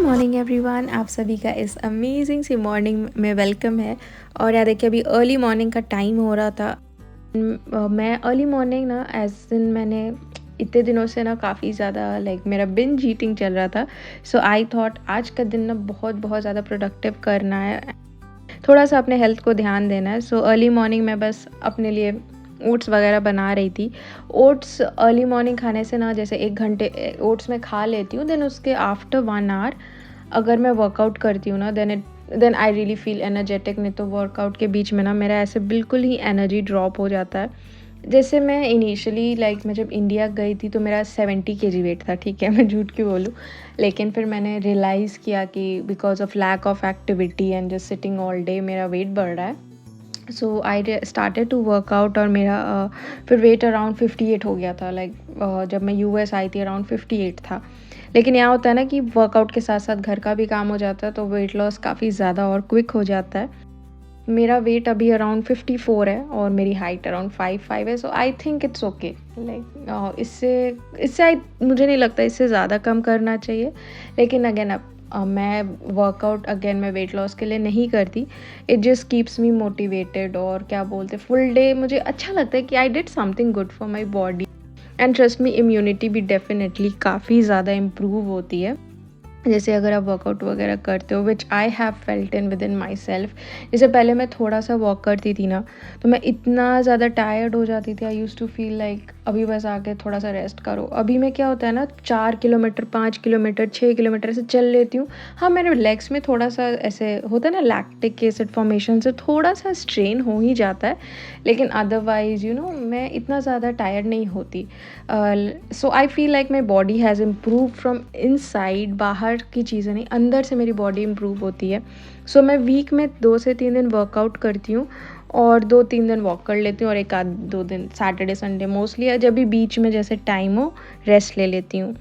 Morning everyone, आप सभी का इस अमेजिंग सी मॉर्निंग में वेलकम है। और यार देखिए, अभी अर्ली मॉर्निंग का टाइम हो रहा था। मैं अर्ली मॉर्निंग ना एज दिन मैंने इतने दिनों से ना काफ़ी ज़्यादा मेरा बिंज ईटिंग चल रहा था। सो आई थॉट आज का दिन ना बहुत बहुत ज़्यादा प्रोडक्टिव करना है, थोड़ा सा अपने हेल्थ को ध्यान देना है। सो अर्ली मॉर्निंग मैं बस अपने लिए ओट्स वगैरह बना रही थी। ओट्स अर्ली मॉर्निंग खाने से ना, जैसे 1 घंटे ओट्स मैं खा लेती हूँ, देन उसके आफ्टर 1 आवर अगर मैं वर्कआउट करती हूँ ना, then I really feel energetic. नहीं तो वर्कआउट के बीच में ना मेरा ऐसे बिल्कुल ही एनर्जी ड्रॉप हो जाता है। जैसे मैं इनिशियली मैं जब इंडिया गई थी तो मेरा 70 kg वेट था, ठीक है, मैं झूठ क्यों बोलूँ। लेकिन फिर मैंने रियलाइज़ किया कि because of lack of activity and just sitting all day मेरा वेट बढ़ रहा है। So I started to work out और मेरा फिर वेट अराउंड 58 हो गया था। जब मैं यूएस आई थी अराउंड 58 था। लेकिन यहाँ होता है ना कि वर्कआउट के साथ साथ घर का भी काम हो जाता है, तो वेट लॉस काफ़ी ज़्यादा और क्विक हो जाता है। मेरा वेट अभी अराउंड 54 है और मेरी हाइट अराउंड 5'5" है। So I think it's okay. इससे इससे मुझे नहीं लगता इससे ज़्यादा कम करना चाहिए। लेकिन अगेन अब मैं वर्कआउट अगेन मैं वेट लॉस के लिए नहीं करती। It just keeps me motivated और क्या बोलते, फुल डे मुझे अच्छा लगता है कि I did something good for my body. And trust me, immunity भी डेफिनेटली काफ़ी ज़्यादा इम्प्रूव होती है जैसे अगर आप वर्कआउट वगैरह करते हो, which I have felt in within myself. जैसे पहले मैं थोड़ा सा वॉक करती थी ना, तो मैं इतना ज़्यादा टायर्ड हो जाती थी। आई यूज़ टू फील लाइक अभी बस आके थोड़ा सा रेस्ट करो। अभी मैं क्या होता है ना, 4 किलोमीटर 5 किलोमीटर 6 किलोमीटर ऐसे चल लेती हूँ। हाँ, मेरे लेग्स में थोड़ा सा ऐसे होता है ना, लैक्टिक एसिड फॉर्मेशन से थोड़ा सा स्ट्रेन हो ही जाता है। लेकिन अदरवाइज़ मैं इतना ज़्यादा टायर्ड नहीं होती। So I feel like my body has improve from inside. बाहर की चीज़ें नहीं, अंदर से मेरी बॉडी इम्प्रूव होती है। सो मैं वीक में 2 से 3 दिन वर्कआउट करती हूँ और 2-3 दिन वॉक कर लेती हूँ और 1 आध 2 दिन सैटरडे संडे मोस्टली, या जब भी बीच में जैसे टाइम हो रेस्ट ले लेती हूँ।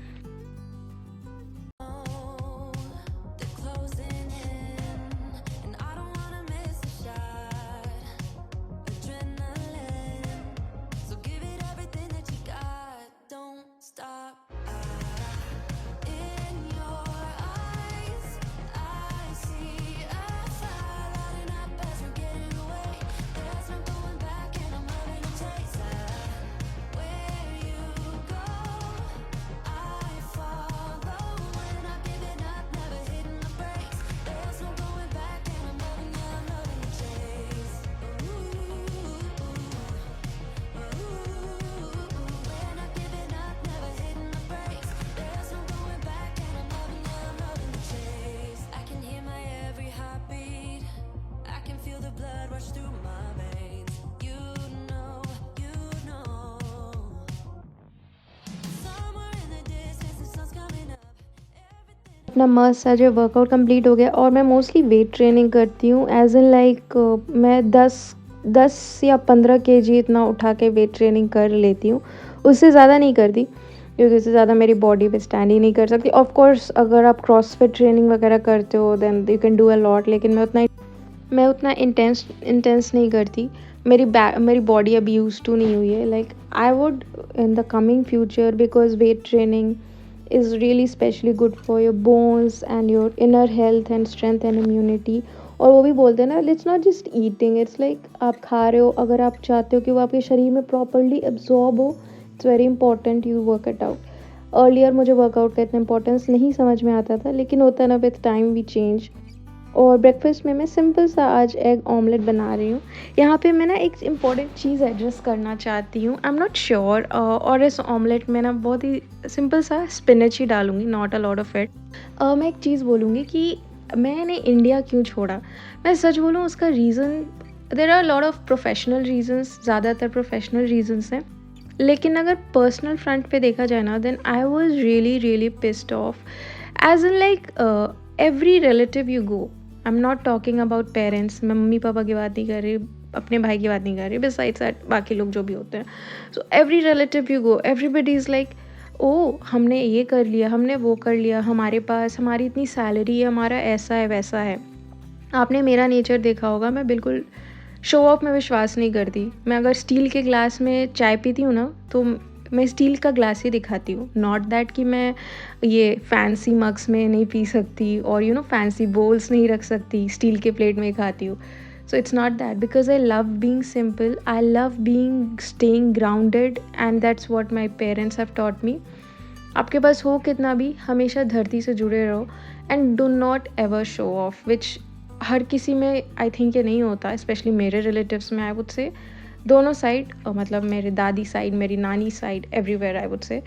अपना मस्त सा जो वर्कआउट कंप्लीट हो गया और मैं मोस्टली वेट ट्रेनिंग करती हूँ। एज इन मैं 10 या 15 kg इतना उठा के वेट ट्रेनिंग कर लेती हूँ। उससे ज़्यादा नहीं करती क्योंकि उससे ज़्यादा मेरी बॉडी पे स्टैंड ही नहीं कर सकती। ऑफ कोर्स अगर आप क्रॉसफिट ट्रेनिंग वगैरह करते हो then you can do a lot, लेकिन मैं उतना इंटेंस नहीं करती। मेरी बॉडी अभी यूज टू नहीं हुई है। I would in the coming future, because weight training is really specially good for your bones and your inner health and strength and immunity। और वो भी बोलते हैं ना, it's not just eating, it's आप खा रहे हो, अगर आप चाहते हो कि वो आपके शरीर में प्रॉपरली एब्जॉर्ब हो, it's very important you work it out. Earlier मुझे वर्कआउट का इतना इंपॉर्टेंस नहीं समझ में आता था, लेकिन होता है ना, विथ टाइम वी चेंज। और ब्रेकफास्ट में मैं सिंपल सा आज एग ऑमलेट बना रही हूँ। यहाँ पे मैं ना एक इम्पॉर्टेंट चीज़ एड्रेस करना चाहती हूँ। आई एम नॉट श्योर, और इस ऑमलेट में ना बहुत ही सिंपल सा स्पिनच ही डालूँगी, not a lot of it. मैं एक चीज़ बोलूँगी कि मैंने इंडिया क्यों छोड़ा। मैं सच बोलूँ, उसका reason, there are lot of professional reasons, ज़्यादातर प्रोफेशनल रीजन्स हैं। लेकिन अगर पर्सनल फ्रंट पे देखा जाए ना, then I was really really pissed off. As in every relative you go, I am not talking about parents, मैं मम्मी पापा की बात नहीं कर रही, अपने भाई की बात नहीं कर रही, बिसाइड्स दैट बाकी लोग जो भी होते हैं। So every relative you go, everybody is like, oh हमने ये कर लिया, हमने वो कर लिया, हमारे पास हमारी इतनी सैलरी है, हमारा ऐसा है वैसा है। आपने मेरा नेचर देखा होगा, मैं बिल्कुल शो ऑफ में विश्वास नहीं करती। मैं अगर स्टील के ग्लास में चाय पीती हूँ ना, तो मैं स्टील का ग्लास ही दिखाती हूँ, नॉट दैट कि मैं ये फैंसी मग्स में नहीं पी सकती और फैंसी बोल्स नहीं रख सकती, स्टील के प्लेट में ही खाती हूँ। So it's not that, because I love being simple, I love being staying grounded, and that's what my parents have taught me. आपके पास हो कितना भी, हमेशा धरती से जुड़े रहो and do not ever show off, which हर किसी में आई थिंक ये नहीं होता, स्पेशली मेरे रिलेटिव्स में आई वुड से, दोनों साइड, मतलब मेरे दादी साइड, मेरी नानी side, everywhere I would say.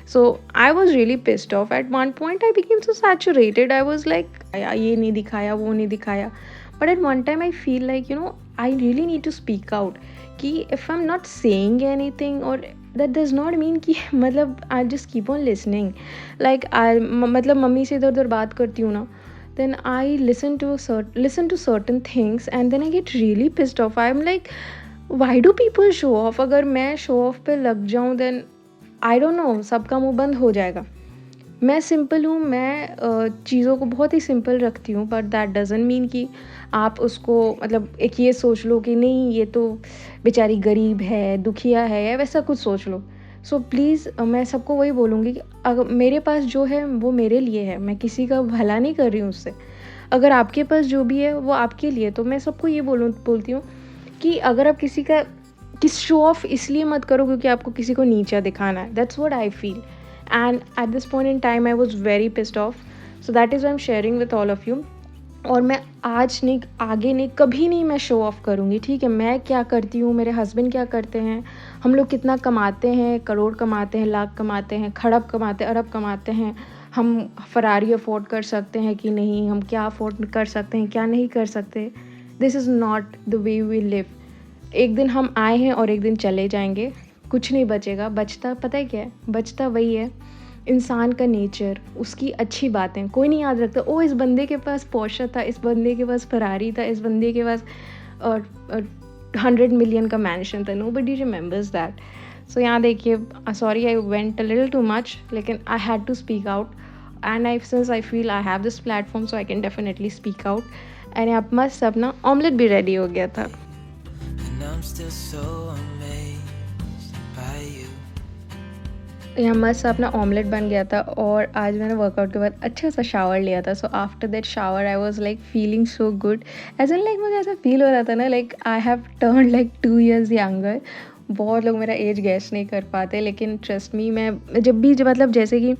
So I was really pissed off at one point, I became so saturated, I was like ये नहीं दिखाया, वो नहीं दिखाया, but at one time I feel like I really need to speak out कि if I am not saying anything, और that does not mean कि मतलब I just keep on listening, like I मतलब मम्मी से इधर उधर बात करती हूँ ना, then I listen to certain things and then I get really pissed off. I'm like, why do people show off? अगर मैं show off पे लग जाऊँ then I don't know, सबका मुंह बंद हो जाएगा। मैं सिंपल हूँ, मैं चीज़ों को बहुत ही सिंपल रखती हूँ, बट दैट डजंट मीन कि आप उसको मतलब एक ये सोच लो कि नहीं ये तो बेचारी गरीब है, दुखिया है, या वैसा कुछ सोच लो। सो प्लीज़ मैं सबको वही बोलूँगी कि अगर मेरे पास जो है वो मेरे लिए है, मैं किसी का भला नहीं कर रही हूँ उससे। अगर आपके पास जो भी है वो आपके लिए, तो मैं सबको ये बोलती हूँ कि अगर आप किस शो ऑफ इसलिए मत करो क्योंकि आपको किसी को नीचा दिखाना है। That's what I feel, and at this point in time I was very pissed off. So that is I am sharing with all of you. और मैं आज नहीं, आगे नहीं, कभी नहीं मैं शो ऑफ़ करूँगी, ठीक है। मैं क्या करती हूँ, मेरे हस्बैंड क्या करते हैं, हम लोग कितना कमाते हैं, करोड़ कमाते हैं, लाख कमाते हैं, खरब कमाते हैं, अरब कमाते हैं, हम फरारी अफोर्ड कर सकते हैं कि नहीं, हम क्या अफोर्ड कर सकते हैं, क्या नहीं कर सकते। This is not the way we live. एक दिन हम आए हैं और एक दिन चले जाएंगे, कुछ नहीं बचेगा। बचता पता है क्या है? बचता वही है, इंसान का नेचर, उसकी अच्छी बातें। कोई नहीं याद रखता, ओ इस बंदे के पास पोर्शे था, इस बंदे के पास फरारी था, इस बंदे के पास 100 मिलियन का मैंशन था। Nobody remembers that. सो यहाँ देखिए, sorry I went a little too much, लेकिन I had to speak out, and since I feel I have this platform, so I can definitely speak out. And आप मस्त अपना omelette भी ready हो गया था। यहाँ मस्त अपना ऑमलेट बन गया था, और आज मैंने वर्कआउट के बाद अच्छा सा शावर लिया था। So after that shower I was like feeling so good, as in like मुझे ऐसा फील हो रहा था ना, like I have turn like 2 years younger. बहुत लोग मेरा एज गैस नहीं कर पाते, लेकिन ट्रस्ट मी, मैं जब भी मतलब जैसे कि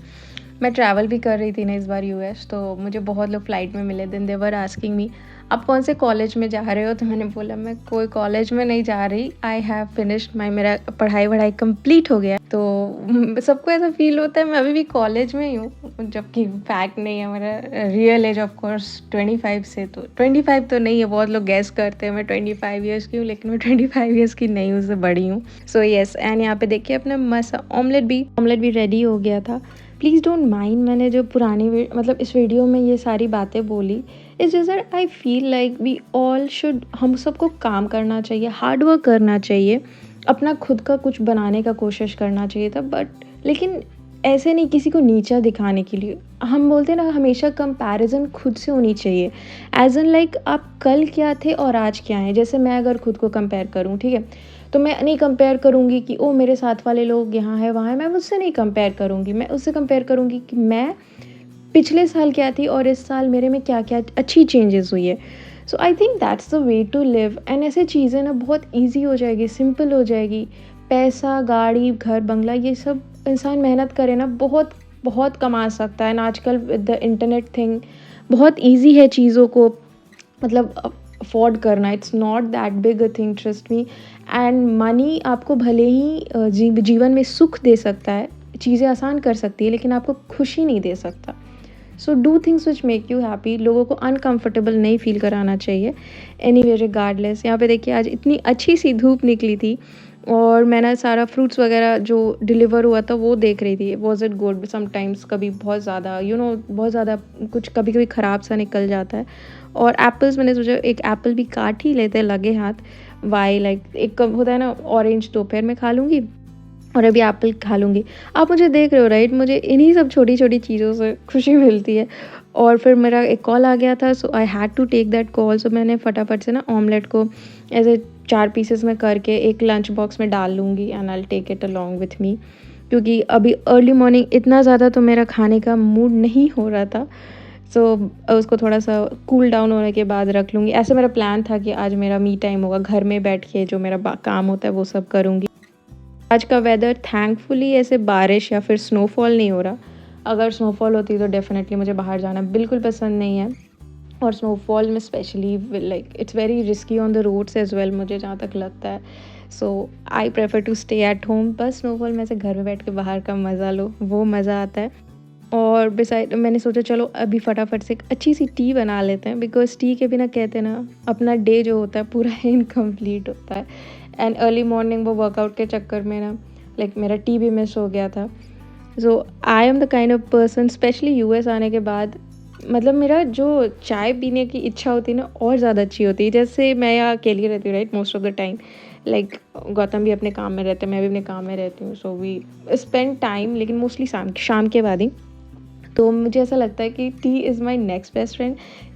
मैं ट्रैवल भी कर रही थी ना इस बार यूएस, तो मुझे बहुत लोग फ़्लाइट में मिले। Then they were asking me, आप कौन से कॉलेज में जा रहे हो? तो मैंने बोला मैं कोई कॉलेज में नहीं जा रही, आई हैव फिनिश्ड मेरा पढ़ाई कंप्लीट हो गया। तो सबको ऐसा फील होता है मैं अभी भी कॉलेज में ही हूँ, जबकि फैक्ट नहीं है। मेरा रियल एज ऑफ कोर्स 25 से, तो 25 तो नहीं है, बहुत लोग गैस करते हैं मैं 25 ईयर्स की हूँ, लेकिन मैं 25 ईयर्स की नहीं हूँ, उससे बड़ी हूँ। सो येस, एंड यहाँ पे देखिए अपना मस्त ऑमलेट भी रेडी हो गया था। प्लीज़ डोंट माइंड, मैंने जो पुरानी मतलब इस वीडियो में ये सारी बातें बोली, इस जैसे I feel like we all should, हम सबको काम करना चाहिए, हार्ड वर्क करना चाहिए, अपना खुद का कुछ बनाने का कोशिश करना चाहिए था, बट लेकिन ऐसे नहीं किसी को नीचा दिखाने के लिए। हम बोलते हैं ना, हमेशा कंपैरिजन खुद से होनी चाहिए, एज एन लाइक आप कल क्या थे और आज क्या हैं। जैसे मैं अगर खुद को कंपेयर करूँ, ठीक है, तो मैं नहीं कंपेयर करूँगी कि ओ मेरे साथ वाले लोग यहाँ है वहाँ है, मैं मुझसे नहीं कंपेयर करूँगी। मैं उससे कंपेयर करूँगी कि मैं पिछले साल क्या थी और इस साल मेरे में क्या क्या अच्छी चेंजेस हुई है। So I think that's the way to live, and ऐसे चीज़ें ना बहुत ईजी हो जाएगी, सिंपल हो जाएगी। पैसा, गाड़ी, घर, बंगला, ये सब इंसान मेहनत करे ना बहुत बहुत कमा सकता है। आजकल द इंटरनेट थिंग बहुत ईजी है चीज़ों को मतलब अफोर्ड करना। It's not that big a thing, trust me. And money आपको भले ही जीवन में सुख दे सकता है, चीज़ें आसान कर सकती है, लेकिन आपको खुशी नहीं दे सकता। So do things which make you happy. लोगों को अनकम्फर्टेबल नहीं फील कराना चाहिए। एनीवे रिगार्डलेस, यहाँ पे देखिए आज इतनी अच्छी सी धूप निकली थी, और मैंने सारा फ्रूट्स वगैरह जो डिलीवर हुआ था वो देख रही थी। Was it good? समटाइम्स कभी बहुत ज़्यादा बहुत ज़्यादा कुछ कभी कभी ख़राब सा निकल जाता है। और एप्पल्स, मैंने सोचा एक एप्पल भी काट ही लेते लगे हाथ। वाई लाइक एक कब होता है ना, ऑरेंज दोपहर में खा लूँगी और अभी एप्पल खा लूँगी। आप मुझे देख रहे हो राइट, मुझे इन्हीं सब छोटी छोटी चीज़ों से खुशी मिलती है। और फिर मेरा एक कॉल आ गया था, so I had to take that call. So मैंने फटाफट से ना ऑमलेट को ऐसे 4 पीसेस में करके एक लंच बॉक्स में डाल लूँगी, and I will take it along with me. क्योंकि अभी अर्ली मॉर्निंग इतना ज़्यादा तो मेरा खाने का मूड नहीं हो रहा था। सो उसको थोड़ा-सा कूल डाउन होने के बाद रख लूँगी। ऐसा मेरा प्लान था कि आज मेरा मी टाइम होगा, घर में बैठ के जो मेरा बा काम होता है वो सब करूँगी। आज का वेदर थैंकफुली ऐसे बारिश या फिर स्नोफॉल नहीं हो रहा। अगर स्नोफॉल होती तो डेफ़िनेटली मुझे बाहर जाना बिल्कुल पसंद नहीं है। और स्नोफॉल में specially like it's very risky on the roads as well, मुझे जहाँ तक लगता है। So I prefer to stay at home. बस स्नोफॉल में से घर में बैठ के बाहर का मज़ा लो, वो मज़ा आता है। और बिसाइड मैंने सोचा चलो अभी फटाफट से एक अच्छी सी टी बना लेते हैं, बिकॉज़ टी के बिना कहते हैं ना अपना डे जो होता है पूरा इनकम्प्लीट होता है। एंड अर्ली मॉर्निंग वो वर्कआउट के चक्कर में ना लाइक मेरा टी भी मिस हो गया था। So I am the kind of person, specially US आने के बाद मतलब मेरा जो चाय पीने की इच्छा होती है ना और ज़्यादा अच्छी होती है। जैसे मैं यहाँ अकेली रहती हूँ right most of the time, like Gautam भी अपने काम में रहते हैं, मैं भी अपने काम में रहती हूँ। सो वी स्पेंड टाइम, लेकिन मोस्टली शाम के बाद ही। तो मुझे ऐसा लगता है कि T is my next best friend.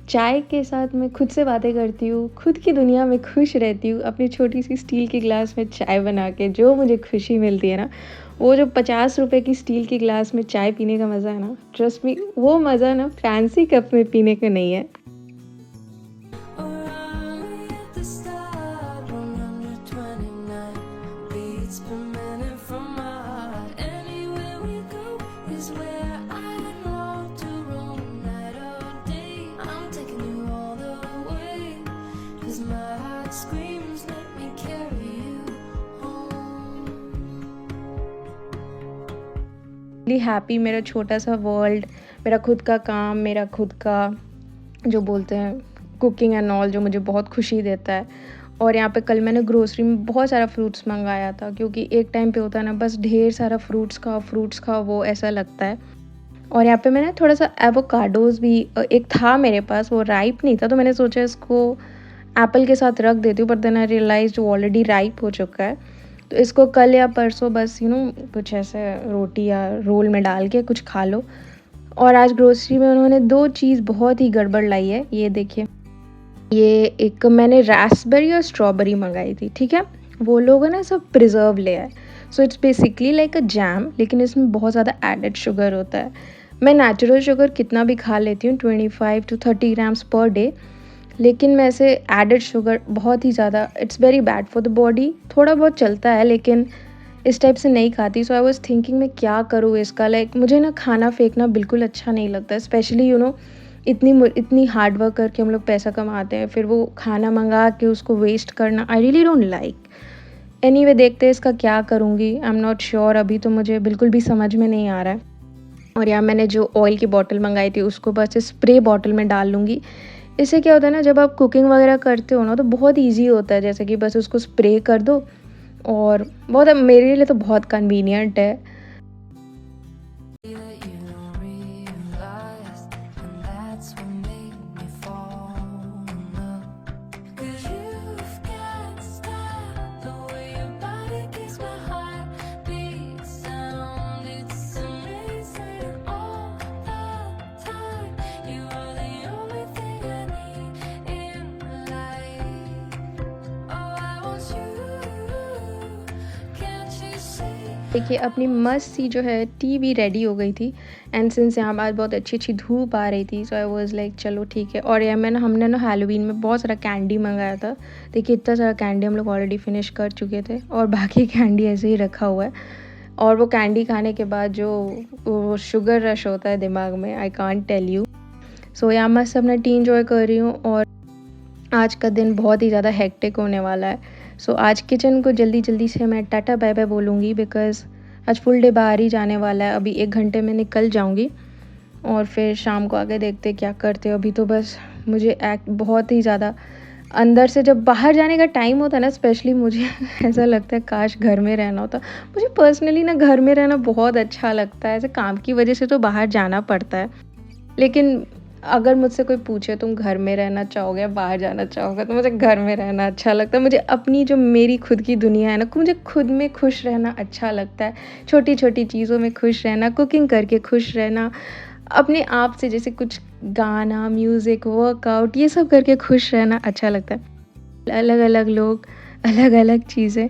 चाय के साथ मैं खुद से बातें करती हूँ, खुद की दुनिया में खुश रहती हूँ, अपनी छोटी सी स्टील के गिलास में चाय बना के जो मुझे खुशी मिलती है ना, वो जो 50 रुपए की स्टील के गिलास में चाय पीने का मज़ा है ना, ट्रस्ट मी वो मज़ा ना फैंसी कप में पीने का नहीं है। रियली हैप्पी, मेरा छोटा सा वर्ल्ड, मेरा खुद का काम, मेरा खुद का जो बोलते हैं कुकिंग एंड ऑल, जो मुझे बहुत खुशी देता है। और यहाँ पे कल मैंने ग्रोसरी में बहुत सारा फ्रूट्स मंगाया था, क्योंकि एक टाइम पे होता है ना बस ढेर सारा फ्रूट्स खाओ वो ऐसा लगता है। और यहाँ पे मैंने थोड़ा सा एवोकाडोज़ भी एक था मेरे पास, वो राइप नहीं था, तो मैंने सोचा इसको एप्पल के साथ रख देती हूँ, बट देन आई रियलाइज़्ड वो ऑलरेडी राइप हो चुका है। तो इसको कल या परसों बस कुछ ऐसे रोटी या रोल में डाल के कुछ खा लो। और आज ग्रोसरी में उन्होंने 2 चीज़ बहुत ही गड़बड़ लाई है, ये देखिए। ये एक मैंने रास्पबेरी और स्ट्रॉबेरी मंगाई थी, ठीक है? वो लोग ना सब प्रिज़र्व ले आए। So it's basically like a jam, लेकिन इसमें बहुत ज़्यादा एडेड शुगर होता है। मैं नेचुरल शुगर कितना भी खा लेती हूँ 25 टू 30 ग्राम्स पर डे, लेकिन मैं ऐसे एडेड शुगर बहुत ही ज़्यादा, it's very bad for the body. थोड़ा बहुत चलता है लेकिन इस टाइप से नहीं खाती। सो आई वाज़ थिंकिंग मैं क्या करूँ इसका, लाइक मुझे ना खाना फेंकना बिल्कुल अच्छा नहीं लगता, स्पेशली इतनी हार्ड वर्क करके हम लोग पैसा कमाते हैं, फिर वो खाना मंगा के उसको वेस्ट करना I really don't like. Anyway देखते हैं इसका क्या करूँगी, आई एम नॉट श्योर, अभी तो मुझे बिल्कुल भी समझ में नहीं आ रहा है। और यहाँ मैंने जो ऑयल की बॉटल मंगाई थी उसको बस स्प्रे बॉटल में डाल लूँगी। इससे क्या होता है ना, जब आप कुकिंग वगैरह करते हो ना तो बहुत ईजी होता है, जैसे कि बस उसको स्प्रे कर दो, और बहुत मेरे लिए तो बहुत कन्वीनियंट है। देखिए अपनी मस्त सी जो है टी भी रेडी हो गई थी, एंड सिंस यहाँ बाहर बहुत अच्छी अच्छी धूप आ रही थी, सो आई वाज लाइक चलो ठीक है। और यहाँ हमने ना हैलोवीन में बहुत सारा कैंडी मंगाया था। देखिए इतना सारा कैंडी हम लोग ऑलरेडी फिनिश कर चुके थे, और बाकी कैंडी ऐसे ही रखा हुआ है। और वो कैंडी खाने के बाद जो वो शुगर रश होता है दिमाग में, आई कांट टेल यू। सो यहाँ मस्त अपना टी इंजॉय कर रही हूँ, और आज का दिन बहुत ही ज़्यादा हेक्टिक होने वाला है। सो आज किचन को जल्दी जल्दी से मैं टाटा बाय बाय बोलूँगी, बिकॉज़ आज फुल डे बाहर ही जाने वाला है। अभी 1 घंटे में निकल जाऊँगी, और फिर शाम को आगे देखते क्या करते हैं। अभी तो बस मुझे बहुत ही ज़्यादा अंदर से जब बाहर जाने का टाइम होता है ना, स्पेशली मुझे ऐसा लगता है काश घर में रहना होता। मुझे पर्सनली ना घर में रहना बहुत अच्छा लगता है, ऐसे काम की वजह से तो बाहर जाना पड़ता है, लेकिन अगर मुझसे कोई पूछे तुम घर में रहना चाहोगे या बाहर जाना चाहोगे, तो मुझे घर में रहना अच्छा लगता है। मुझे अपनी जो मेरी खुद की दुनिया है ना, मुझे खुद में खुश रहना अच्छा लगता है। छोटी छोटी चीज़ों में खुश रहना, कुकिंग करके खुश रहना, अपने आप से जैसे कुछ गाना, म्यूज़िक, वर्कआउट, ये सब करके खुश रहना अच्छा लगता है। अलग अलग लोग, अलग अलग चीज़ें।